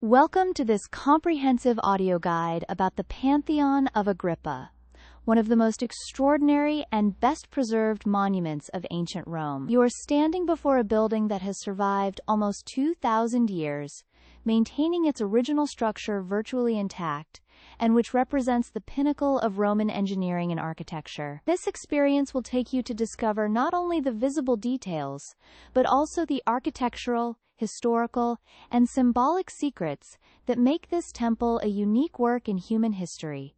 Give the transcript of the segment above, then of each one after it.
Welcome to this comprehensive audio guide about the Pantheon of Agrippa, one of the most extraordinary and best-preserved monuments of ancient Rome. You are standing before a building that has survived almost 2,000 years, maintaining its original structure virtually intact, and which represents the pinnacle of Roman engineering and architecture. This experience will take you to discover not only the visible details, but also the architectural, historical, and symbolic secrets that make this temple a unique work in human history.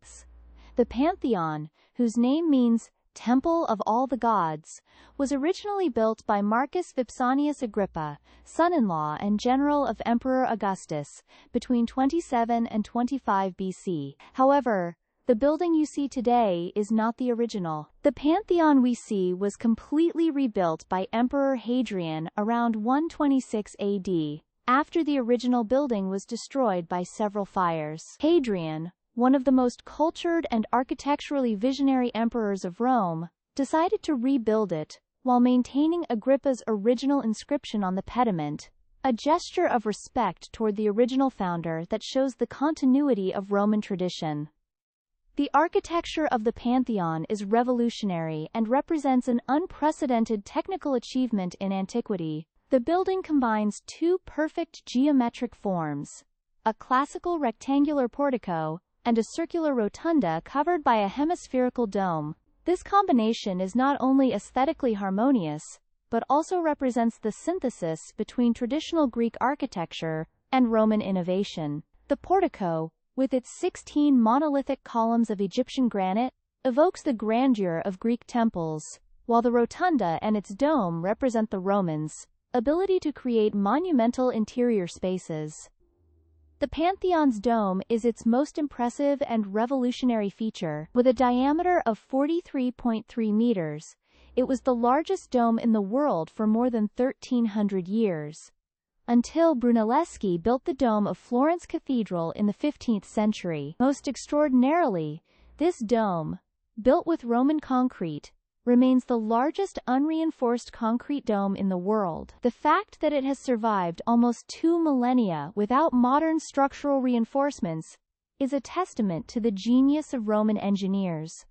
The Pantheon, whose name means Temple of All the Gods, was originally built by Marcus Vipsanius Agrippa, son-in-law and general of Emperor Augustus, between 27 and 25 BC. However, the building you see today is not the original. The Pantheon we see was completely rebuilt by Emperor Hadrian around 126 AD, after the original building was destroyed by several fires. Hadrian, one of the most cultured and architecturally visionary emperors of Rome, decided to rebuild it, while maintaining Agrippa's original inscription on the pediment, a gesture of respect toward the original founder that shows the continuity of Roman tradition. The architecture of the Pantheon is revolutionary and represents an unprecedented technical achievement in antiquity. The building combines two perfect geometric forms, a classical rectangular portico and a circular rotunda covered by a hemispherical dome. This combination is not only aesthetically harmonious, but also represents the synthesis between traditional Greek architecture and Roman innovation. The portico, with its 16 monolithic columns of Egyptian granite, evokes the grandeur of Greek temples, while the rotunda and its dome represent the Romans' ability to create monumental interior spaces. The Pantheon's dome is its most impressive and revolutionary feature. With a diameter of 43.3 meters, it was the largest dome in the world for more than 1,300 years, until Brunelleschi built the dome of Florence Cathedral in the 15th century. Most extraordinarily, this dome, built with Roman concrete, remains the largest unreinforced concrete dome in the world. The fact that it has survived almost 2 millennia without modern structural reinforcements is a testament to the genius of Roman engineers.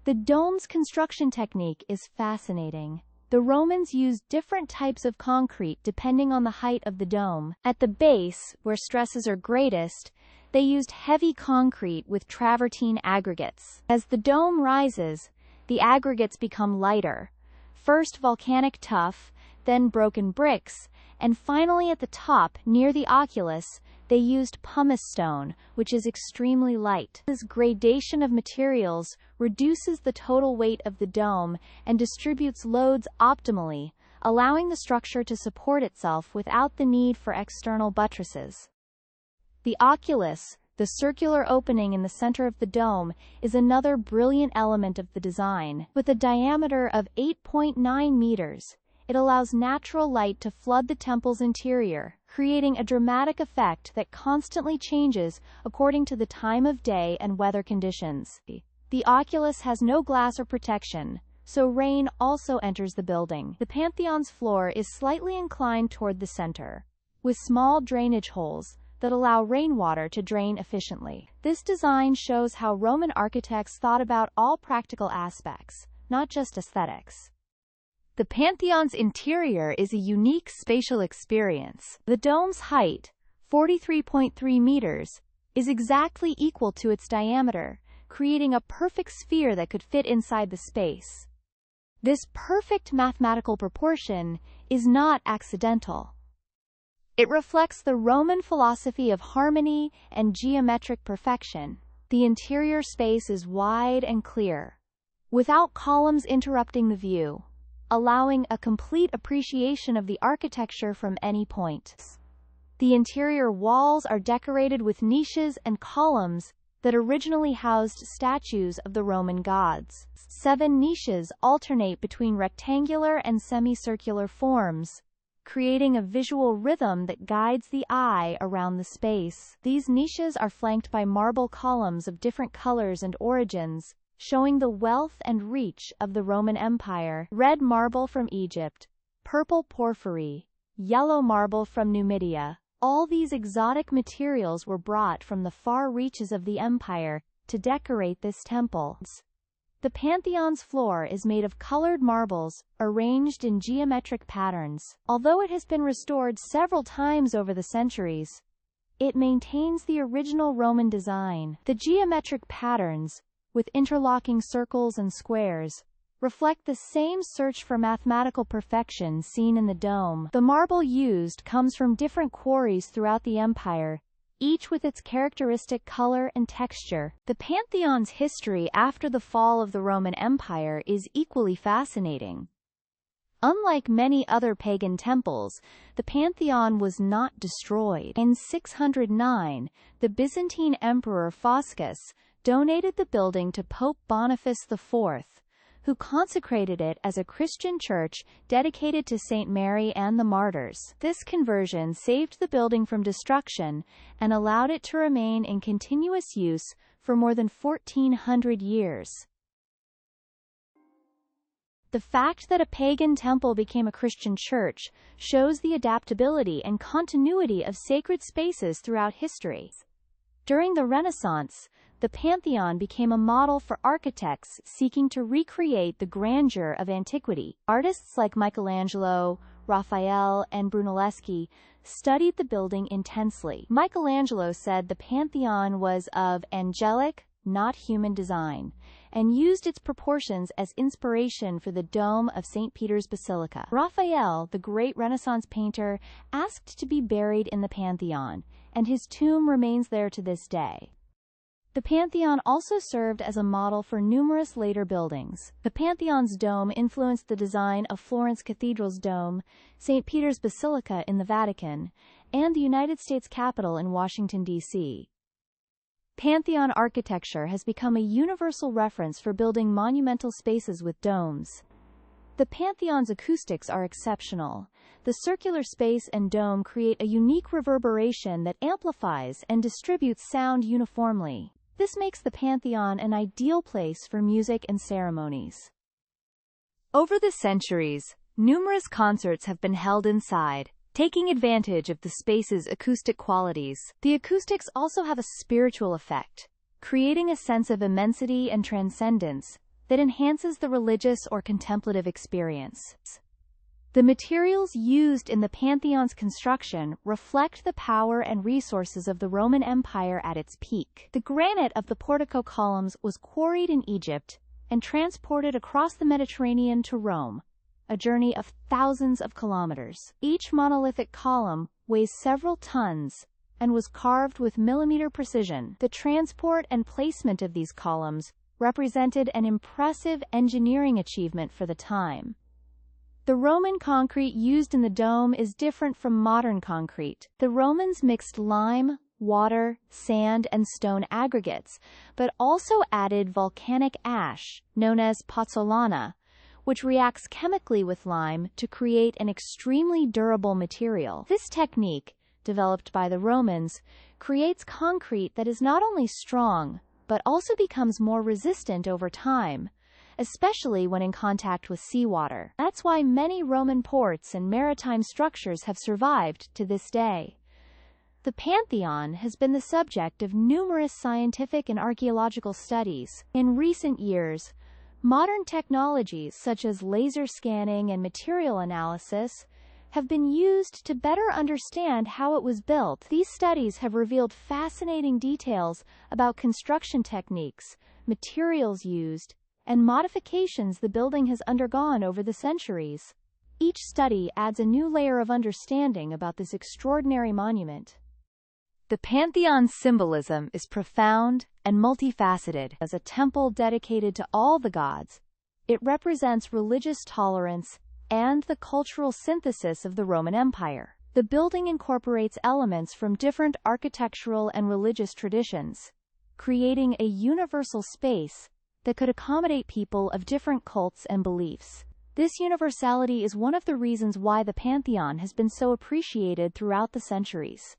The dome's construction technique is fascinating. The Romans used different types of concrete depending on the height of the dome. At the base, where stresses are greatest, they used heavy concrete with travertine aggregates. As the dome rises, the aggregates become lighter, first volcanic tuff, then broken bricks, and finally at the top, near the oculus, they used pumice stone, which is extremely light. This gradation of materials reduces the total weight of the dome and distributes loads optimally, allowing the structure to support itself without the need for external buttresses. The oculus, the circular opening in the center of the dome, is another brilliant element of the design. With a diameter of 8.9 meters, it allows natural light to flood the temple's interior, creating a dramatic effect that constantly changes according to the time of day and weather conditions. The oculus has no glass or protection, so rain also enters the building. The Pantheon's floor is slightly inclined toward the center, with small drainage holes that allow rainwater to drain efficiently. This design shows how Roman architects thought about all practical aspects, not just aesthetics. The Pantheon's interior is a unique spatial experience. The dome's height, 43.3 meters, is exactly equal to its diameter, creating a perfect sphere that could fit inside the space. This perfect mathematical proportion is not accidental. It reflects the Roman philosophy of harmony and geometric perfection. The interior space is wide and clear, without columns interrupting the view, allowing a complete appreciation of the architecture from any point. The interior walls are decorated with niches and columns that originally housed statues of the Roman gods. 7 niches alternate between rectangular and semicircular forms, creating a visual rhythm that guides the eye around the space. These niches are flanked by marble columns of different colors and origins, showing the wealth and reach of the Roman Empire. Red marble from Egypt, purple porphyry, yellow marble from Numidia, All these exotic materials were brought from the far reaches of the empire to decorate this temple. The Pantheon's floor is made of colored marbles, arranged in geometric patterns. Although it has been restored several times over the centuries, it maintains the original Roman design. The geometric patterns, with interlocking circles and squares, reflect the same search for mathematical perfection seen in the dome. The marble used comes from different quarries throughout the empire, each with its characteristic color and texture. The Pantheon's history after the fall of the Roman Empire is equally fascinating. Unlike many other pagan temples, the Pantheon was not destroyed. In 609, the Byzantine Emperor Augustus donated the building to Pope Boniface IV, who consecrated it as a Christian church dedicated to Saint Mary and the Martyrs. This conversion saved the building from destruction and allowed it to remain in continuous use for more than 1,400 years. The fact that a pagan temple became a Christian church shows the adaptability and continuity of sacred spaces throughout history. During the Renaissance, the Pantheon became a model for architects seeking to recreate the grandeur of antiquity. Artists like Michelangelo, Raphael, and Brunelleschi studied the building intensely. Michelangelo said the Pantheon was of angelic, not human design, and used its proportions as inspiration for the dome of St. Peter's Basilica. Raphael, the great Renaissance painter, asked to be buried in the Pantheon, and his tomb remains there to this day. The Pantheon also served as a model for numerous later buildings. The Pantheon's dome influenced the design of Florence Cathedral's dome, St. Peter's Basilica in the Vatican, and the United States Capitol in Washington, D.C. Pantheon architecture has become a universal reference for building monumental spaces with domes. The Pantheon's acoustics are exceptional. The circular space and dome create a unique reverberation that amplifies and distributes sound uniformly. This makes the Pantheon an ideal place for music and ceremonies. Over the centuries, numerous concerts have been held inside, taking advantage of the space's acoustic qualities. The acoustics also have a spiritual effect, creating a sense of immensity and transcendence that enhances the religious or contemplative experience. The materials used in the Pantheon's construction reflect the power and resources of the Roman Empire at its peak. The granite of the portico columns was quarried in Egypt and transported across the Mediterranean to Rome, a journey of thousands of kilometers. Each monolithic column weighs several tons and was carved with millimeter precision. The transport and placement of these columns represented an impressive engineering achievement for the time. The Roman concrete used in the dome is different from modern concrete. The Romans mixed lime, water, sand, and stone aggregates, but also added volcanic ash, known as pozzolana, which reacts chemically with lime to create an extremely durable material. This technique, developed by the Romans, creates concrete that is not only strong, but also becomes more resistant over time, especially when in contact with seawater. That's why many Roman ports and maritime structures have survived to this day. The Pantheon has been the subject of numerous scientific and archaeological studies. In recent years, modern technologies such as laser scanning and material analysis have been used to better understand how it was built. These studies have revealed fascinating details about construction techniques, materials used, and modifications the building has undergone over the centuries. Each study adds a new layer of understanding about this extraordinary monument. The Pantheon's symbolism is profound and multifaceted. As a temple dedicated to all the gods, it represents religious tolerance and the cultural synthesis of the Roman Empire. The building incorporates elements from different architectural and religious traditions, creating a universal space that could accommodate people of different cults and beliefs. This universality is one of the reasons why the Pantheon has been so appreciated throughout the centuries.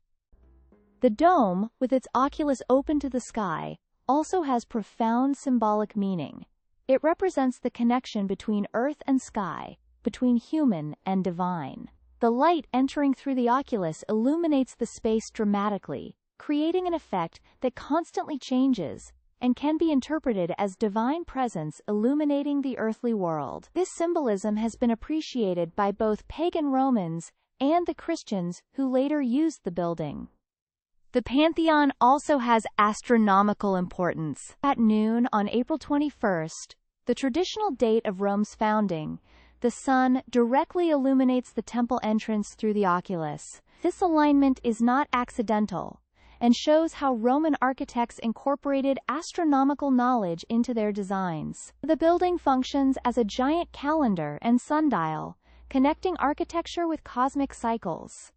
The dome, with its oculus open to the sky, also has profound symbolic meaning. It represents the connection between earth and sky, between human and divine. The light entering through the oculus illuminates the space dramatically, creating an effect that constantly changes and can be interpreted as divine presence illuminating the earthly world. This symbolism has been appreciated by both pagan Romans and the Christians who later used the building. The Pantheon also has astronomical importance. At noon on April 21st, the traditional date of Rome's founding, the sun directly illuminates the temple entrance through the oculus. This alignment is not accidental and shows how Roman architects incorporated astronomical knowledge into their designs. The building functions as a giant calendar and sundial, connecting architecture with cosmic cycles.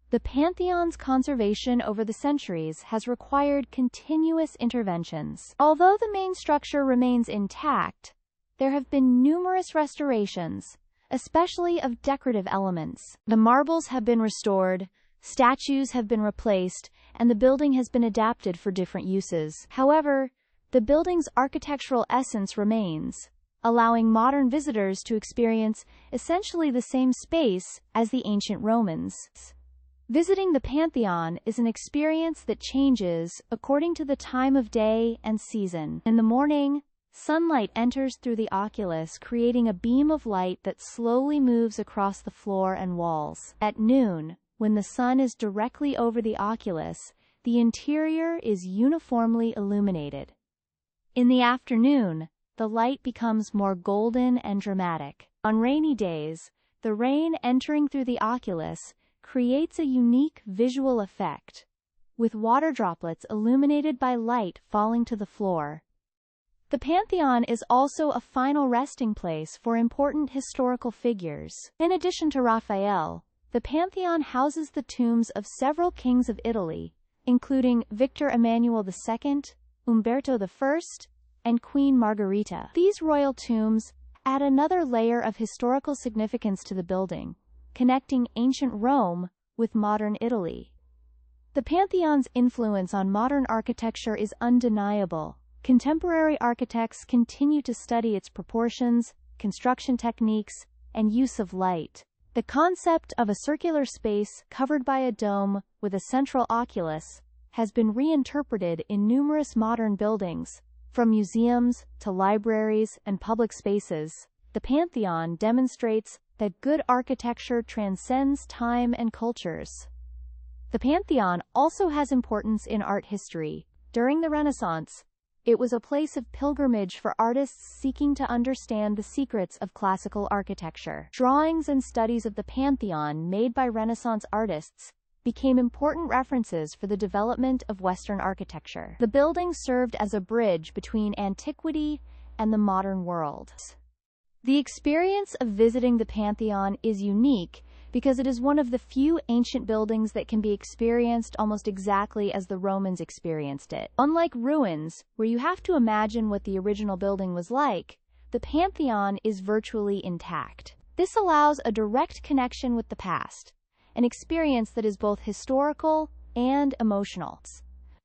The Pantheon's conservation over the centuries has required continuous interventions. Although the main structure remains intact, there have been numerous restorations, especially of decorative elements. The marbles have been restored, statues have been replaced, and the building has been adapted for different uses. However, the building's architectural essence remains, allowing modern visitors to experience essentially the same space as the ancient Romans. Visiting the Pantheon is an experience that changes according to the time of day and season. In the morning, sunlight enters through the oculus, creating a beam of light that slowly moves across the floor and walls. At noon, when the sun is directly over the oculus, the interior is uniformly illuminated. In the afternoon, the light becomes more golden and dramatic. On rainy days, the rain entering through the oculus creates a unique visual effect, with water droplets illuminated by light falling to the floor. The Pantheon is also a final resting place for important historical figures. In addition to Raphael, the Pantheon houses the tombs of several kings of Italy, including Victor Emmanuel II, Umberto I, and Queen Margherita. These royal tombs add another layer of historical significance to the building, connecting ancient Rome with modern Italy. The Pantheon's influence on modern architecture is undeniable. Contemporary architects continue to study its proportions, construction techniques, and use of light. The concept of a circular space covered by a dome with a central oculus has been reinterpreted in numerous modern buildings, from museums to libraries and public spaces. The Pantheon demonstrates that good architecture transcends time and cultures. The Pantheon also has importance in art history. During the Renaissance, it was a place of pilgrimage for artists seeking to understand the secrets of classical architecture. Drawings and studies of the Pantheon made by Renaissance artists became important references for the development of Western architecture. The building served as a bridge between antiquity and the modern world. The experience of visiting the Pantheon is unique because it is one of the few ancient buildings that can be experienced almost exactly as the Romans experienced it. Unlike ruins, where you have to imagine what the original building was like, the Pantheon is virtually intact. This allows a direct connection with the past, an experience that is both historical and emotional.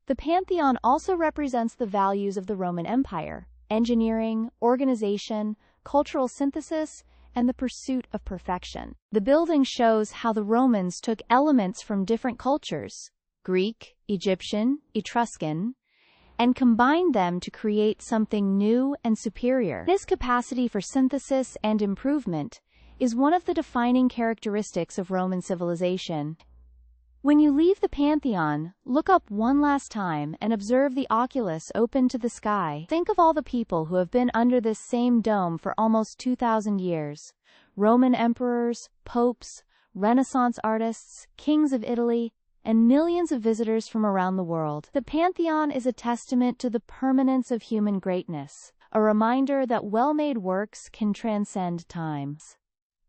The Pantheon also represents the values of the Roman Empire: engineering, organization, cultural synthesis, and the pursuit of perfection. The building shows how the Romans took elements from different cultures, Greek, Egyptian, Etruscan, and combined them to create something new and superior. This capacity for synthesis and improvement is one of the defining characteristics of Roman civilization. When you leave the Pantheon, look up one last time and observe the oculus open to the sky. Think of all the people who have been under this same dome for almost 2,000 years. Roman emperors, popes, Renaissance artists, kings of Italy, and millions of visitors from around the world. The Pantheon is a testament to the permanence of human greatness, a reminder that well-made works can transcend times.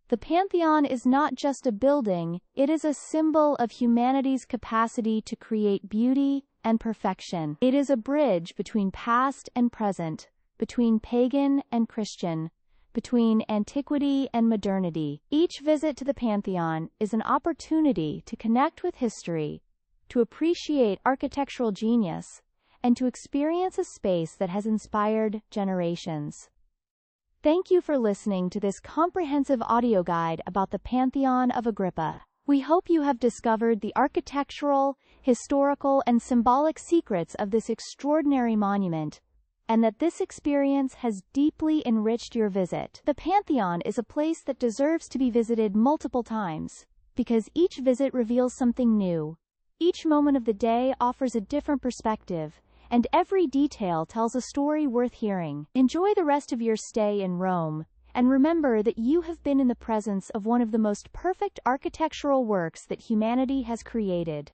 The Pantheon is not just a building, it is a symbol of humanity's capacity to create beauty and perfection. It is a bridge between past and present, between pagan and Christian, between antiquity and modernity. Each visit to the Pantheon is an opportunity to connect with history, to appreciate architectural genius, and to experience a space that has inspired generations. Thank you for listening to this comprehensive audio guide about the Pantheon of Agrippa. We hope you have discovered the architectural, historical, and symbolic secrets of this extraordinary monument, and that this experience has deeply enriched your visit. The Pantheon is a place that deserves to be visited multiple times, because each visit reveals something new. Each moment of the day offers a different perspective, and every detail tells a story worth hearing. Enjoy the rest of your stay in Rome, and remember that you have been in the presence of one of the most perfect architectural works that humanity has created.